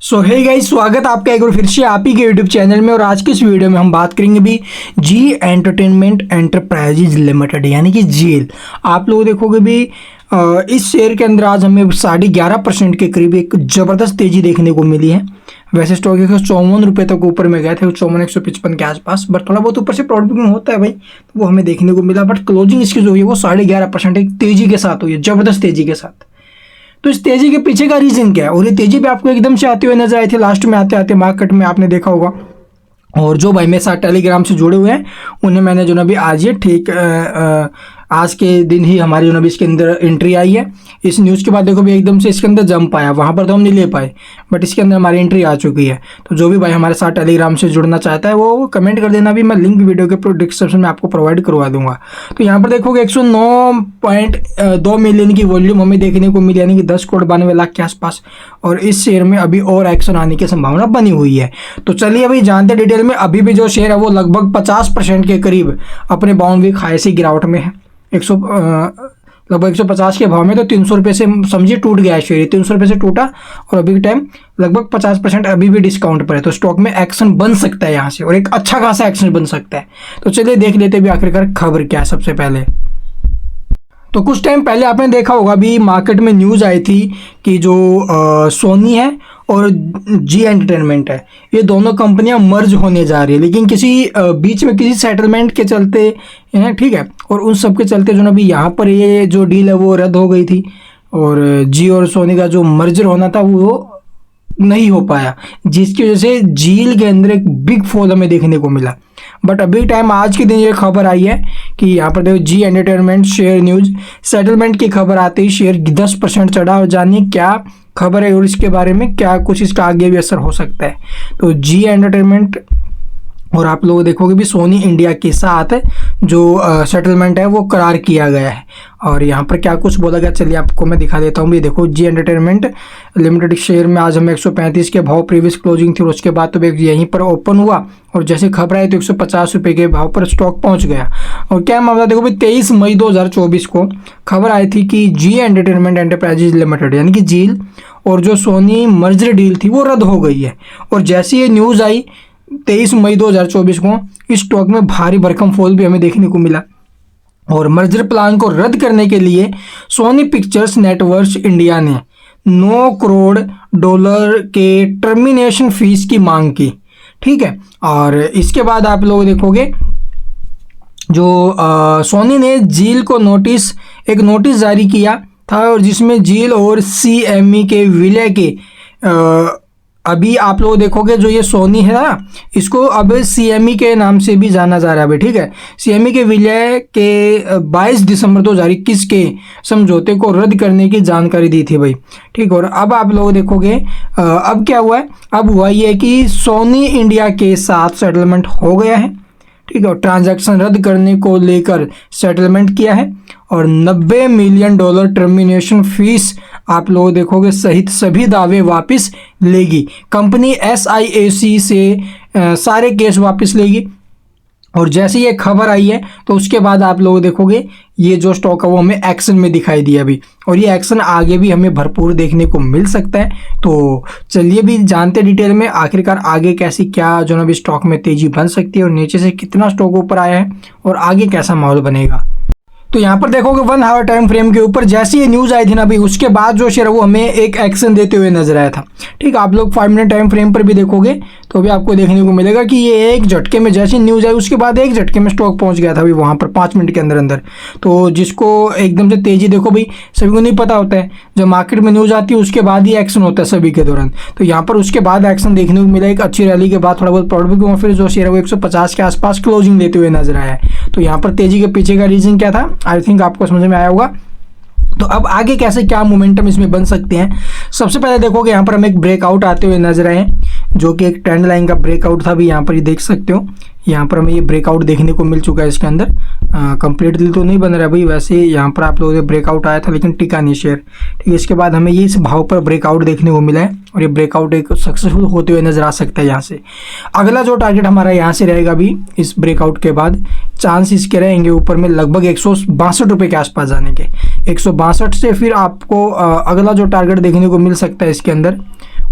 सो hey guys, स्वागत है आपका एक बार फिर से आप ही के यूट्यूब चैनल में। और आज की इस वीडियो में हम बात करेंगे भी जी एंटरटेनमेंट एंटरप्राइजेज लिमिटेड यानी कि जीएल। आप लोग देखोगे भी इस शेयर के अंदर आज हमें 11.5% के करीब एक ज़बरदस्त तेजी देखने को मिली है। वैसे स्टॉक 154 रुपये तक ऊपर में गए थे, 54,155 के आसपास, बट थोड़ा बहुत ऊपर से प्रॉफिट बुकिंग होता है भाई, तो वो हमें देखने को मिला। बट क्लोजिंग इसकी जो हुई है वो 11.5% एक तेजी के साथ हुई है, ज़बरदस्त तेजी के साथ। तो इस तेजी के पीछे का रीजन क्या है, और ये तेजी भी आपको एकदम से आते हुए नजर आई थी लास्ट में आते आते मार्केट में, आपने देखा होगा। और जो भाई मेरे साथ टेलीग्राम से जुड़े हुए हैं उन्हें मैंने जो ना भी आज ये ठीक आज के दिन ही हमारी जो ना भी इसके अंदर एंट्री आई है। इस न्यूज़ के बाद देखो भी एकदम से इसके अंदर जंप आया, वहाँ पर तो हम नहीं ले पाए, बट इसके अंदर हमारी एंट्री आ चुकी है। तो जो भी भाई हमारे साथ टेलीग्राम से जुड़ना चाहता है वो कमेंट कर देना, भी मैं लिंक वीडियो के डिस्क्रिप्शन में आपको प्रोवाइड करवा दूंगा। तो यहाँ पर देखोगे 109.2 मिलियन की वॉल्यूम हमें देखने को मिली, यानी कि 10,92,00,000 के आसपास। और इस शेयर में अभी और एक्शन आने की संभावना बनी हुई है। तो चलिए अभी जानते डिटेल में। अभी भी जो शेयर है वो लगभग 50% के करीब अपने बाउंड वीक हाई से गिरावट में है। लगभग 150 के भाव में, तो 300 रुपये से समझिए टूट गया है शेयर, 300 रुपये से टूटा। और अभी के टाइम लगभग 50% अभी भी डिस्काउंट पर है, तो स्टॉक में एक्शन बन सकता है यहाँ से, और एक अच्छा खासा एक्शन बन सकता है। तो चलिए देख लेते भी आखिरकार खबर क्या है। सबसे पहले तो कुछ टाइम पहले आपने देखा होगा भी मार्केट में न्यूज़ आई थी कि जो सोनी है और जी एंटरटेनमेंट है, ये दोनों कंपनियां मर्ज होने जा रही है, लेकिन किसी बीच में किसी सेटलमेंट के चलते, ठीक है, और उन सब के चलते जो ना भी यहाँ पर ये जो डील है वो रद्द हो गई थी। और जी और सोनी का जो मर्जर होना था वो नहीं हो पाया, जिसकी वजह से जील के अंदर एक बिग फॉल हमें देखने को मिला। बट अभी टाइम आज के दिन ये खबर आई है कि यहाँ पर देखो जी एंटरटेनमेंट शेयर न्यूज़ सेटलमेंट की खबर आते ही शेयर 10% चढ़ा। और जानिए क्या खबर है और इसके बारे में क्या कुछ इसका आगे भी असर हो सकता है। तो जी एंटरटेनमेंट और आप लोग देखोगे भी सोनी इंडिया के साथ जो सेटलमेंट है वो करार किया गया है। और यहाँ पर क्या कुछ बोला गया, चलिए आपको मैं दिखा देता हूँ भी। देखो जी एंटरटेनमेंट लिमिटेड शेयर में आज हमें 135 के भाव प्रीवियस क्लोजिंग थी, और उसके बाद तो यहीं पर ओपन हुआ, और जैसे खबर आई तो 150 रुपये के भाव पर स्टॉक पहुँच गया। और क्या मामला, देखो भाई 23 मई 2024 को खबर आई थी कि जी एंटरटेनमेंट एंटरप्राइजेज लिमिटेड यानी कि जील और जो सोनी मर्जर डील थी वो रद्द हो गई है। और जैसे ये न्यूज़ आई 23 मई 2024 को, इस स्टॉक में भारी भरकम फॉल भी हमें देखने को मिला। और मर्जर प्लान को रद्द करने के लिए सोनी पिक्चर्स नेटवर्क्स इंडिया ने 9 करोड़ डॉलर के टर्मिनेशन फीस की मांग की, ठीक है। और इसके बाद आप लोग देखोगे जो सोनी ने जील को एक नोटिस जारी किया था, और जिसमें जील और सीएमई के विलय के अभी आप लोग देखोगे जो ये सोनी है ना, इसको अब सीएमई के नाम से भी जाना जा रहा है भाई, ठीक है। सीएमई के विलय के 22 दिसंबर 2021 के समझौते को रद्द करने की जानकारी दी थी भाई, ठीक। और अब आप लोग देखोगे अब क्या हुआ है, अब हुआ ये कि सोनी इंडिया के साथ सेटलमेंट हो गया है, ठीक है। और ट्रांजैक्शन रद्द करने को लेकर सेटलमेंट किया है, और 90 मिलियन डॉलर टर्मिनेशन फीस आप लोग देखोगे सहित सभी दावे वापस लेगी। कंपनी SIAC से सारे केस वापस लेगी। और जैसे ये खबर आई है तो उसके बाद आप लोग देखोगे ये जो स्टॉक है वो हमें एक्शन में दिखाई दिया अभी, और ये एक्शन आगे भी हमें भरपूर देखने को मिल सकता है। तो चलिए भी जानते डिटेल में आखिरकार आगे कैसी क्या जो ना भी स्टॉक में तेजी बन सकती है, और नीचे से कितना स्टॉक ऊपर आया है और आगे कैसा माहौल बनेगा। तो यहाँ पर देखोगे 1 आवर टाइम फ्रेम के ऊपर जैसे ये न्यूज़ आई थी ना अभी, उसके बाद जो शेयर है वो हमें एक एक्शन देते हुए नजर आया था, ठीक। आप लोग 5 मिनट टाइम फ्रेम पर भी देखोगे तो भी आपको देखने को मिलेगा कि ये एक झटके में जैसी न्यूज़ आई उसके बाद एक झटके में स्टॉक पहुँच गया था अभी वहाँ पर 5 मिनट के अंदर अंदर। तो जिसको एकदम से तेजी, देखो भाई सभी को नहीं पता होता है, जब मार्केट में न्यूज़ आती है उसके बाद ही एक्शन होता है सभी के दौरान। तो यहाँ पर उसके बाद एक्शन देखने को मिला, एक अच्छी रैली के बाद थोड़ा बहुत प्रॉफिट हुआ, फिर जो शेयर है वो 150 के आसपास क्लोजिंग देते हुए नजर आया है। तो यहाँ पर तेजी के पीछे का रीजन क्या था, आई थिंक आपको समझ में आया होगा। तो अब आगे कैसे क्या मोमेंटम इसमें बन सकते हैं, सबसे पहले देखोगे यहाँ पर हम एक ब्रेकआउट आते हुए नजर आए, जो कि एक ट्रेंड लाइन का ब्रेकआउट था भी। यहाँ पर ये देख सकते हो, यहाँ पर हमें ये ब्रेकआउट देखने को मिल चुका है इसके अंदर। कंप्लीटली तो नहीं बन रहा भाई, वैसे यहाँ पर आप लोगों से ब्रेकआउट आया था लेकिन टिका नहीं शेयर, ठीक है। इसके बाद हमें ये इस भाव पर ब्रेकआउट देखने को मिला है, और ये ब्रेकआउट एक सक्सेसफुल होते हुए नजर आ सकता है। यहाँ से अगला जो टारगेट हमारा यहाँ से रहेगा भी, इस ब्रेकआउट के बाद चांस इसके रहेंगे ऊपर में लगभग 162 रुपये के आसपास जाने के। 162 से फिर आपको अगला जो टारगेट देखने को मिल सकता है इसके अंदर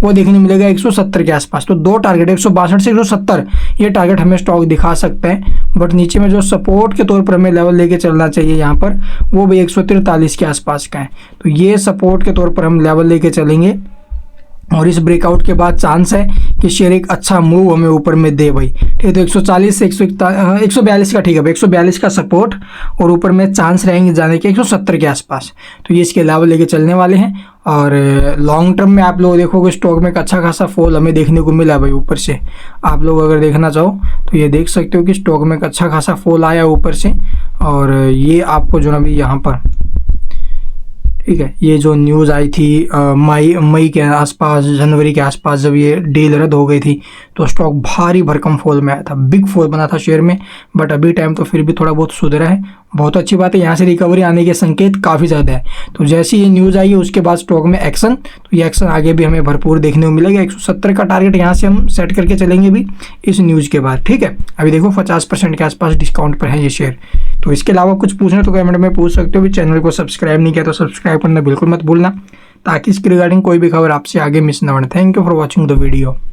वो देखने मिलेगा 170 के आसपास। तो दो टारगेट 162 से 170 ये टारगेट हमें स्टॉक दिखा सकता है। बट नीचे में जो सपोर्ट के तौर पर हमें लेवल लेके चलना चाहिए यहाँ पर, वो भी 143 के आसपास का है। तो ये सपोर्ट के तौर पर हम लेवल लेके चलेंगे और इस ब्रेकआउट के बाद चांस है कि शेयर एक अच्छा मूव हमें ऊपर में दे भाई। ठीक है, तो 140 से 142 का, ठीक है भाई, 142 का सपोर्ट और ऊपर में चांस रहेंगे जाने के 170 के आसपास। तो ये इसके लेवल लेके चलने वाले हैं। और लॉन्ग टर्म में आप लोग देखोगे स्टॉक में एक अच्छा खासा फॉल हमें देखने को मिला भाई ऊपर से। आप लोग अगर देखना चाहो तो ये देख सकते हो कि स्टॉक में एक अच्छा खासा फॉल आया ऊपर से। और ये आपको जो ना भी यहाँ पर, ठीक है, ये जो न्यूज़ आई थी मई के आसपास, जनवरी के आसपास, जब ये डील रद्द हो गई थी तो स्टॉक भारी भरकम फॉल में आया था, बिग फॉल बना था शेयर में। बट अभी टाइम तो फिर भी थोड़ा बहुत सुधरा है, बहुत अच्छी बात है। यहाँ से रिकवरी आने के संकेत काफ़ी ज़्यादा है। तो जैसी ये न्यूज़ आई है उसके बाद स्टॉक में एक्शन, तो ये एक्शन आगे भी हमें भरपूर देखने को मिलेगा। 170 का टारगेट यहाँ से हम सेट करके चलेंगे भी इस न्यूज़ के बाद। ठीक है, अभी देखो 50% के आसपास डिस्काउंट पर है ये शेयर। तो इसके अलावा कुछ पूछना तो कमेंट में पूछ सकते हो। भी चैनल को सब्सक्राइब नहीं किया तो सब्सक्राइब करना बिल्कुल मत भूलना, ताकि इसके रिगार्डिंग कोई भी खबर आपसे आगे मिस ना बने। Thank you for watching the video.